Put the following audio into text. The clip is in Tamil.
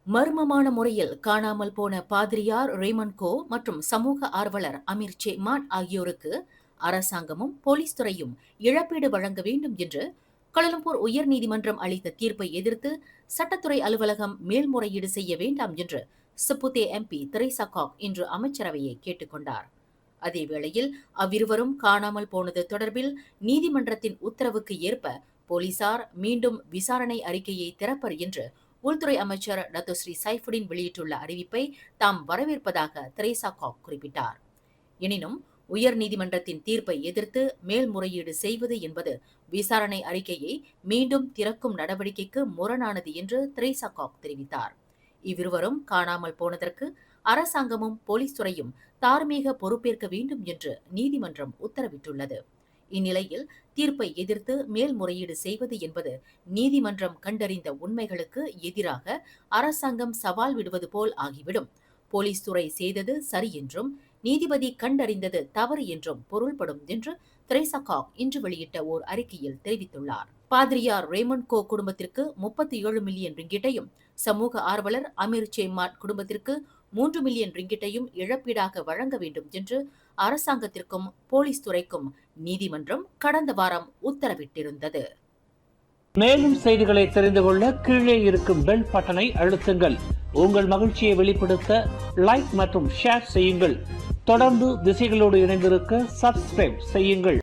மர்மமான முறையில் காணாமல் போன பாதிரியார் ரேமண்ட் கோ மற்றும் சமூக ஆர்வலர் அமீர் சேமான் ஆகியோருக்கு அரசாங்கமும் போலீஸ் துறையும் இழப்பீடு வழங்க வேண்டும் என்று கோலாலம்பூர் உயர்நீதிமன்றம் அளித்த தீர்ப்பை எதிர்த்து சட்டத்துறை அலுவலகம் மேல்முறையீடு செய்ய வேண்டாம் என்று சப்புதே எம்பி தெரேசா காக் இன்று அமைச்சரவையை கேட்டுக் கொண்டார். அதேவேளையில் அவ்விருவரும் காணாமல் போனது தொடர்பில் நீதிமன்றத்தின் உத்தரவுக்கு ஏற்ப போலீசார் மீண்டும் விசாரணை அறிக்கையை திறப்பர் என்று உள்துறை அமைச்சர் டத்தோஸ்ரீ சைஃபுடின் வெளியிட்டுள்ள அறிவிப்பை தாம் வரவேற்பதாக தெரேசா காக் குறிப்பிட்டார். எனினும் உயர்நீதிமன்றத்தின் தீர்ப்பை எதிர்த்து மேல்முறையீடு செய்வது என்பது விசாரணை அறிக்கையை மீண்டும் திறக்கும் நடவடிக்கைக்கு முரணானது என்று தெரேசா காக் தெரிவித்தார். இவ்விருவரும் காணாமல் போனதற்கு அரசாங்கமும் போலீஸ் துறையும் தார்மீக பொறுப்பேற்க வேண்டும் என்று நீதிமன்றம் உத்தரவிட்டுள்ளது. இந்நிலையில் தீர்ப்பை எதிர்த்து மேல்முறையீடு செய்வது என்பது நீதிமன்றம் கண்டறிந்த உண்மைகளுக்கு எதிராக அரசாங்கம் சவால் விடுவது போல் ஆகிவிடும். போலீஸ் துறை செய்தது சரி என்றும் நீதிபதி கண்டறிந்தது தவறு என்றும் பொருள்படும் என்று தெரேசா காக் இன்று வெளியிட்ட ஓர் அறிக்கையில் தெரிவித்துள்ளார். பாதிரியார் ரேமண்ட் கோ குடும்பத்திற்கு 37 மில்லியன் ரிங்கிட்டையும் சமூக ஆர்வலர் அமீர் சேமான் குடும்பத்திற்கு 3 மில்லியன் ரிங்கிட்டையும் இழப்பீடாக வழங்க வேண்டும் என்று அரசாங்கத்திற்கும் போலீஸ் துறைக்கும் நீதிமன்றம் கடந்த வாரம் உத்தரவிட்டிருந்தது. மேலும் செய்திகளை தெரிந்து கொள்ள கீழே இருக்கும் பெல் பட்டனை அழுத்துங்கள். உங்கள் மகிழ்ச்சியை வெளிப்படுத்த லைக் மற்றும் ஷேர் செய்யுங்கள். தொடர்ந்து திசைகளோடு இணைந்திருக்க சப்ஸ்கிரைப் செய்யுங்கள்.